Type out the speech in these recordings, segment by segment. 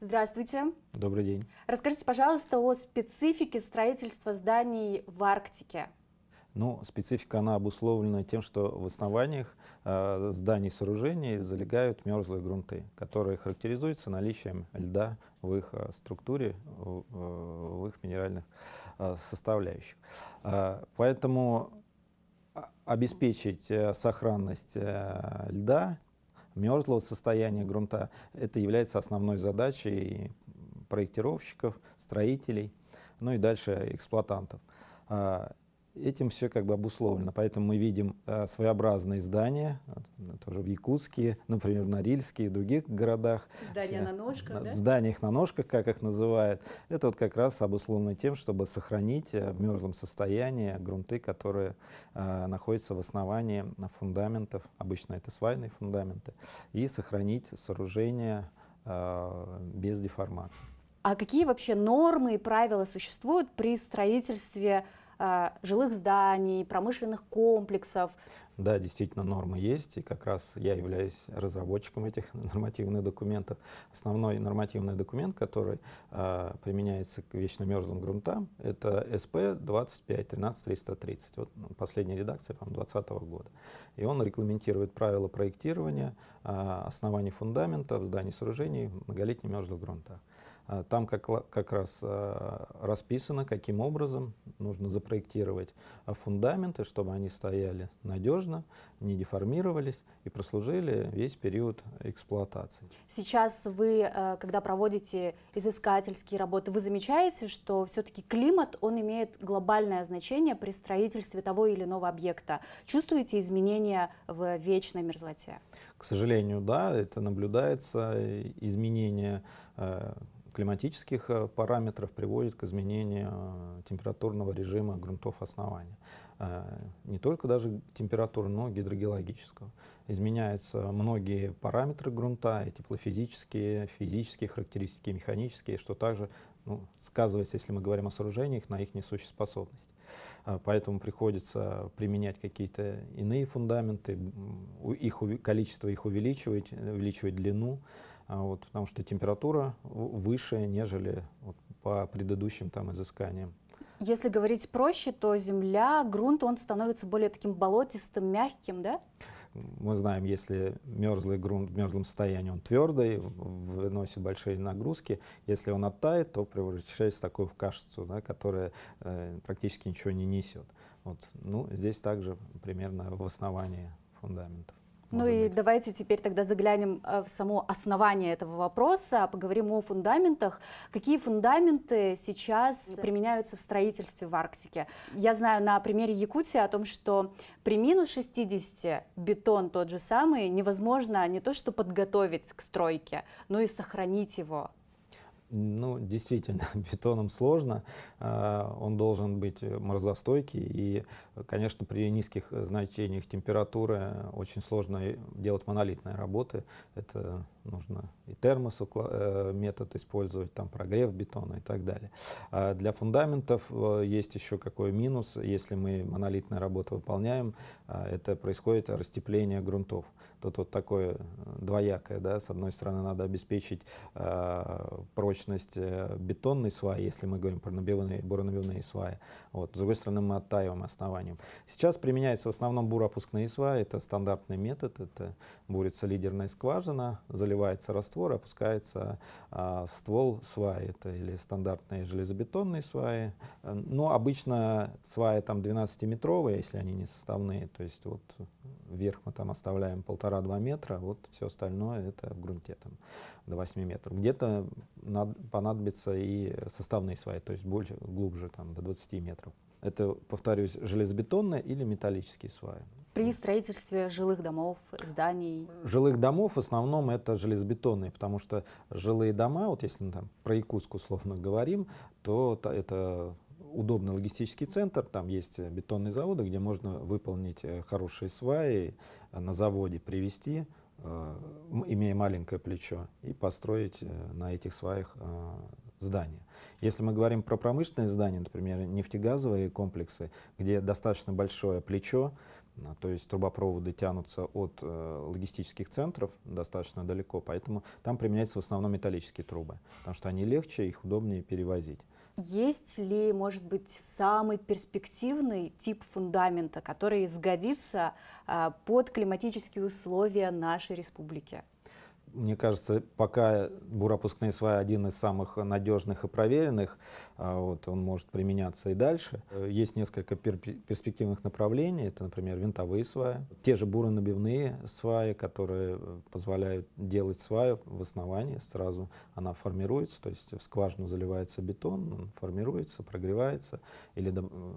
Здравствуйте. Добрый день. Расскажите, пожалуйста, о специфике строительства зданий в Арктике. Ну, специфика, она обусловлена тем, что в основаниях зданий и сооружений залегают мерзлые грунты, которые характеризуются наличием льда в их структуре, в их минеральных составляющих. Поэтому обеспечить сохранность льда, мерзлого состояния грунта, это является основной задачей проектировщиков, строителей, ну и дальше эксплуатантов. Этим все как бы обусловлено, поэтому мы видим своеобразные здания, тоже в Якутске, например, в Норильске и в других городах. Здания на ножках, да? Зданиях на ножках, как их называют. Это вот как раз обусловлено тем, чтобы сохранить в мерзлом состоянии грунты, которые находятся в основании фундаментов, обычно это свайные фундаменты, и сохранить сооружение без деформации. А какие вообще нормы и правила существуют при строительстве жилых зданий, промышленных комплексов? Да, действительно, нормы есть, и как раз я являюсь разработчиком этих нормативных документов. Основной нормативный документ, который применяется к вечно мерзлым грунтам, это СП 25-13-330. Вот последняя редакция, по-моему, 2020 года. И он регламентирует правила проектирования оснований фундаментов, зданий и сооружений в многолетних мерзлых грунтах. Там как раз расписано, каким образом нужно запроектировать фундаменты, чтобы они стояли надежно, не деформировались и прослужили весь период эксплуатации. Сейчас вы, когда проводите изыскательские работы, вы замечаете, что все-таки климат, он имеет глобальное значение при строительстве того или иного объекта. Чувствуете изменения в вечной мерзлоте? К сожалению, да, это наблюдается. Изменение климатических параметров приводит к изменению температурного режима грунтов основания. Не только даже температуры, но и гидрогеологического. Изменяются многие параметры грунта, и теплофизические, физические характеристики, механические, что также сказывается, если мы говорим о сооружениях, на их несущей способности. Поэтому приходится применять какие-то иные фундаменты, количество их увеличивать длину, потому что температура выше, нежели по предыдущим изысканиям. Если говорить проще, то земля, грунт, он становится более таким болотистым, мягким, да? Мы знаем, если мерзлый грунт в мерзлом состоянии, он твердый, выносит большие нагрузки. Если он оттает, то превращается в такую кашицу, да, которая практически ничего не несет. Здесь также примерно в основании фундаментов. Ну и давайте теперь тогда заглянем в само основание этого вопроса, поговорим о фундаментах. Какие фундаменты сейчас применяются в строительстве в Арктике? Я знаю на примере Якутии о том, что при минус 60 бетон тот же самый невозможно не то что подготовить к стройке, но и сохранить его. Действительно, бетоном сложно, он должен быть морозостойкий, и, конечно, при низких значениях температуры очень сложно делать монолитные работы. Это нужно и термометод использовать, прогрев бетона и так далее. Для фундаментов есть еще какой минус, если мы монолитные работы выполняем, это происходит растепление грунтов. Тут такое двоякое, да? С одной стороны, надо обеспечить прочность бетонной сваи, если мы говорим про буронабивные сваи. С другой стороны, мы оттаиваем основанием. Сейчас применяется в основном буроопускные сваи, это стандартный метод, это бурится лидерная скважина, заливается раствор, опускается ствол сваи, это или стандартные железобетонные сваи. Но обычно сваи 12-метровые, если они не составные, то есть вверх мы оставляем 1,5-2 метра, все остальное это в грунте до 8 метров. Где-то понадобится и составные сваи, то есть больше, глубже, до 20 метров. Это, повторюсь, железобетонные или металлические сваи. При строительстве жилых домов, зданий? Жилых домов в основном это железобетонные, потому что жилые дома, если мы про Якутск условно говорим, то это удобный логистический центр, там есть бетонные заводы, где можно выполнить хорошие сваи на заводе, привезти, имея маленькое плечо, и построить на этих сваях здания. Если мы говорим про промышленные здания, например, нефтегазовые комплексы, где достаточно большое плечо, то есть трубопроводы тянутся от логистических центров достаточно далеко, поэтому там применяются в основном металлические трубы, потому что они легче, их удобнее перевозить. Есть ли, может быть, самый перспективный тип фундамента, который сгодится под климатические условия нашей республики? Мне кажется, пока буропускные сваи один из самых надежных и проверенных, вот, он может применяться и дальше. Есть несколько перспективных направлений. Это, например, винтовые сваи. Те же буронабивные сваи, которые позволяют делать сваю в основании. Сразу она формируется, то есть в скважину заливается бетон, он формируется, прогревается, или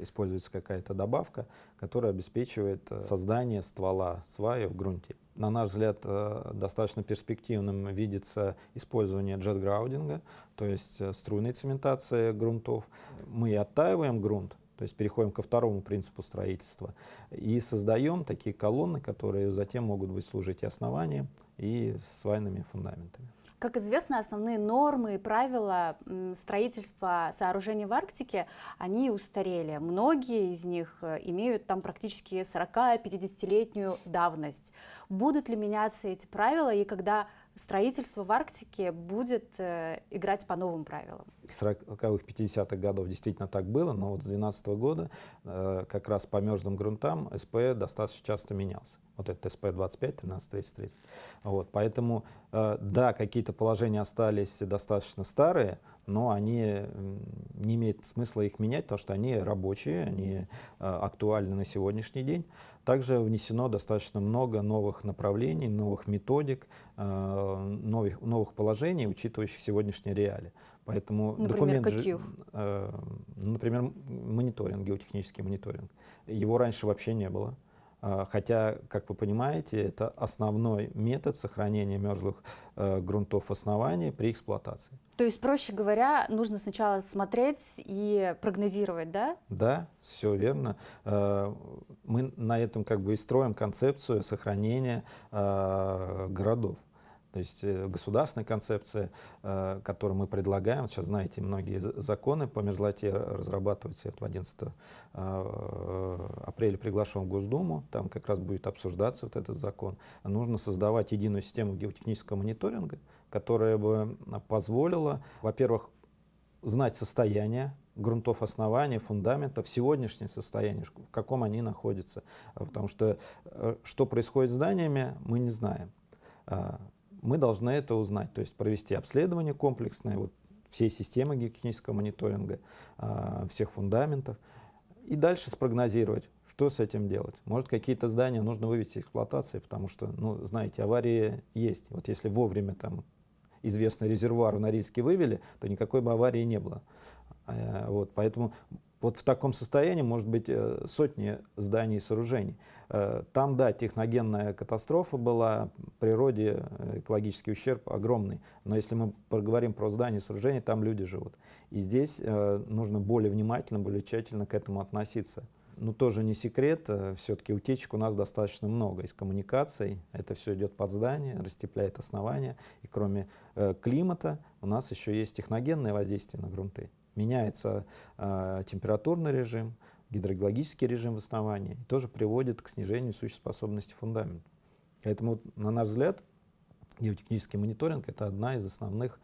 используется какая-то добавка, которая обеспечивает создание ствола сваи в грунте. На наш взгляд, достаточно перспективным видится использование джет-граудинга, то есть струйной цементации грунтов. Мы оттаиваем грунт, то есть переходим ко второму принципу строительства, и создаем такие колонны, которые затем могут быть служить и основанием, и свайными фундаментами. Как известно, основные нормы и правила строительства сооружений в Арктике, они устарели. Многие из них имеют там практически 40-50-летнюю давность. Будут ли меняться эти правила, и когда строительство в Арктике будет играть по новым правилам? С 40-х, 50-х годов действительно так было, но вот с 2012 года как раз по мерзлым грунтам СП достаточно часто менялся. Вот это СП-25, 13, 30, 30. Вот, поэтому, да, какие-то положения остались достаточно старые, но они не имеет смысла их менять, потому что они рабочие, они актуальны на сегодняшний день. Также внесено достаточно много новых направлений, новых методик, новых положений, учитывающих сегодняшние реалии. Поэтому например, каких? Например, мониторинг, геотехнический мониторинг. Его раньше вообще не было. Хотя, как вы понимаете, это основной метод сохранения мерзлых грунтов основания при эксплуатации. То есть, проще говоря, нужно сначала смотреть и прогнозировать, да? Да, все верно. Мы на этом как бы и строим концепцию сохранения городов. То есть государственная концепция, которую мы предлагаем, сейчас знаете, многие законы по мерзлоте разрабатываются. Я в 11 апреля приглашен в Госдуму, там как раз будет обсуждаться вот этот закон. Нужно создавать единую систему геотехнического мониторинга, которая бы позволила, во-первых, знать состояние грунтов основания, фундаментов, сегодняшнее состояние, в каком они находятся. Потому что что происходит с зданиями, мы не знаем. Мы должны это узнать, то есть провести обследование комплексное вот, всей системы геотехнического мониторинга, всех фундаментов, и дальше спрогнозировать, что с этим делать. Может, какие-то здания нужно вывести из эксплуатации, потому что, ну, знаете, аварии есть. Вот если вовремя там известный резервуар в Норильске вывели, то никакой бы аварии не было. Вот, поэтому вот в таком состоянии может быть сотни зданий и сооружений. Там, да, техногенная катастрофа была, в природе экологический ущерб огромный. Но если мы поговорим про здания и сооружения, там люди живут. И здесь нужно более внимательно, более тщательно к этому относиться. Но тоже не секрет, все-таки утечек у нас достаточно много из коммуникаций. Это все идет под здание, растепляет основания. И кроме климата у нас еще есть техногенное воздействие на грунты. Меняется температурный режим, гидрогеологический режим в основании, и тоже приводит к снижению сущеспособности фундамента. Поэтому, на наш взгляд, геотехнический мониторинг — это одна из основных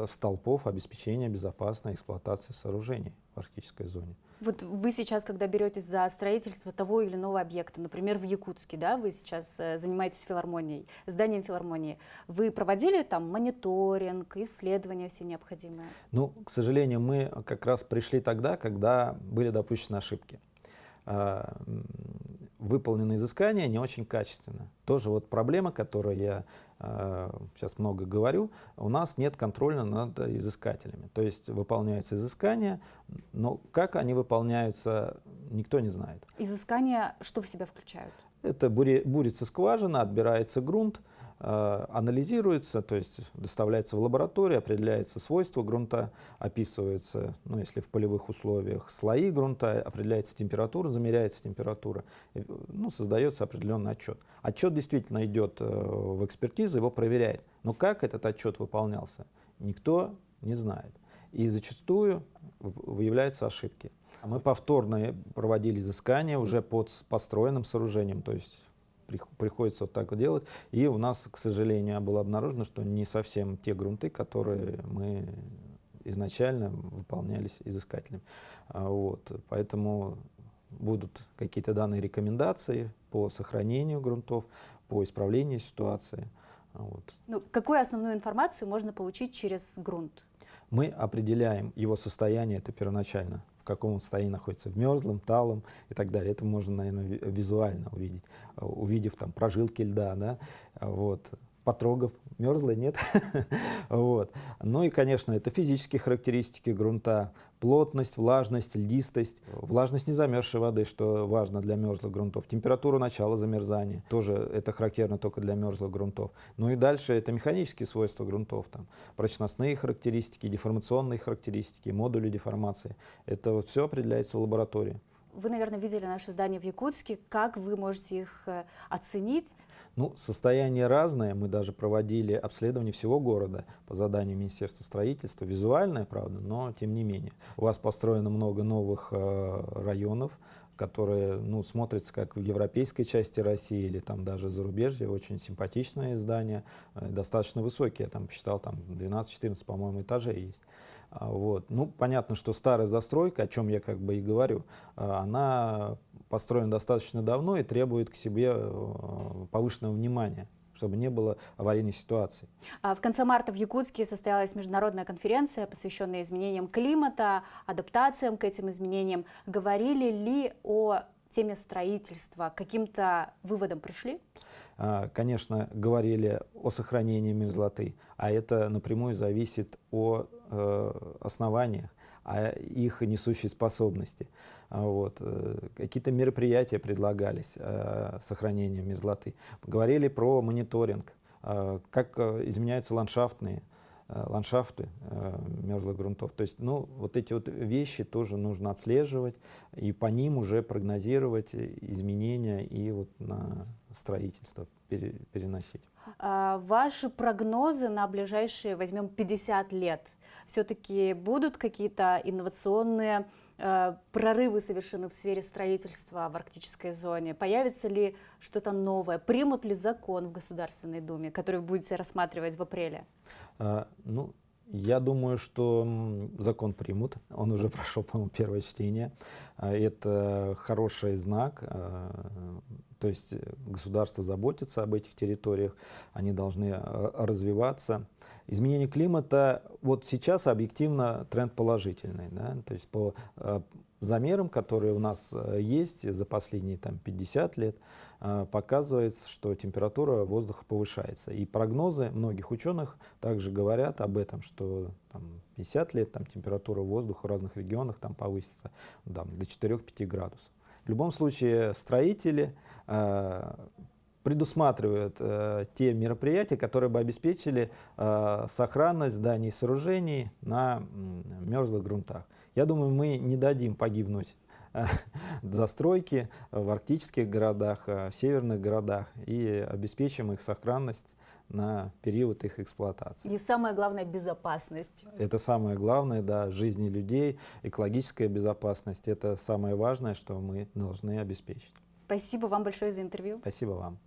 столпов обеспечения безопасной эксплуатации сооружений в арктической зоне. Вот вы сейчас, когда беретесь за строительство того или иного объекта, например, в Якутске, да, вы сейчас занимаетесь филармонией, зданием филармонии, вы проводили там мониторинг, исследования все необходимые? Ну, к сожалению, мы как раз пришли тогда, когда были допущены ошибки. Выполнены изыскания не очень качественно. Тоже вот проблема, которую я сейчас много говорю, у нас нет контроля над изыскателями. То есть выполняются изыскания, но как они выполняются, никто не знает. Изыскания что в себя включают? Это бурится скважина, отбирается грунт, анализируется, то есть доставляется в лабораторию, определяется свойства грунта, описывается, ну, если в полевых условиях, слои грунта, определяется температура, замеряется температура, ну, создается определенный отчет. Отчет действительно идет в экспертизу, его проверяет. Но как этот отчет выполнялся, никто не знает. И зачастую выявляются ошибки. Мы повторно проводили изыскания уже под построенным сооружением, то есть приходится вот так вот делать. И у нас, к сожалению, было обнаружено, что не совсем те грунты, которые мы изначально выполнялись изыскателем. Вот. Поэтому будут какие-то данные рекомендации по сохранению грунтов, по исправлению ситуации. Вот. Ну, какую основную информацию можно получить через грунт? Мы определяем его состояние, это первоначально, в каком он состоянии находится, в мерзлом, талом и так далее. Это можно, наверное, визуально увидеть, увидев там прожилки льда, да, вот. Потрогав, мерзлый, нет. Вот. Ну и, конечно, это физические характеристики грунта, плотность, влажность, льдистость, влажность незамерзшей воды, что важно для мерзлых грунтов, температура начала замерзания, тоже это характерно только для мерзлых грунтов. Ну и дальше это механические свойства грунтов, там, прочностные характеристики, деформационные характеристики, модули деформации. Это вот все определяется в лаборатории. Вы, наверное, видели наши здания в Якутске. Как вы можете их оценить? Ну, состояние разное. Мы даже проводили обследование всего города по заданию Министерства строительства. Визуальное, правда, но тем не менее. У вас построено много новых районов, которые, ну, смотрятся как в европейской части России или там даже зарубежье. Очень симпатичные здания, достаточно высокие. Я там посчитал, там 12-14, по-моему, этажей есть. Вот. Ну, понятно, что старая застройка, о чем я как бы и говорю, она построена достаточно давно и требует к себе повышенного внимания, чтобы не было аварийной ситуации. В конце марта в Якутске состоялась международная конференция, посвященная изменениям климата, адаптациям к этим изменениям. Говорили ли о теме строительства? К каким-то выводам пришли? Конечно, говорили о сохранении мерзлоты, а это напрямую зависит от основаниях, о их несущей способности. Вот. Какие-то мероприятия предлагались сохранения мерзлоты. Говорили про мониторинг, как изменяются ландшафты мерзлых грунтов. То есть, ну, вот эти вот вещи тоже нужно отслеживать и по ним уже прогнозировать изменения и вот на строительство переносить. Ваши прогнозы на ближайшие, возьмем, 50 лет, все-таки будут какие-то инновационные прорывы совершены в сфере строительства в арктической зоне? Появится ли что-то новое? Примут ли закон в Государственной Думе, который вы будете рассматривать в апреле? Ну, я думаю, что закон примут. Он уже прошел, по-моему, первое чтение. Это хороший знак. То есть государство заботится об этих территориях, они должны развиваться. Изменение климата, вот сейчас объективно тренд положительный. Да? То есть по замерам, которые у нас есть за последние там, 50 лет, показывается, что температура воздуха повышается. И прогнозы многих ученых также говорят об этом, что там, 50 лет там, температура воздуха в разных регионах там, повысится там, до 4-5 градусов. В любом случае строители предусматривают те мероприятия, которые бы обеспечили сохранность зданий и сооружений на мерзлых грунтах. Я думаю, мы не дадим погибнуть застройки в арктических городах, в северных городах и обеспечим их сохранность на период их эксплуатации. И самое главное — безопасность. Это самое главное, да, жизни людей, экологическая безопасность. Это самое важное, что мы должны обеспечить. Спасибо вам большое за интервью. Спасибо вам.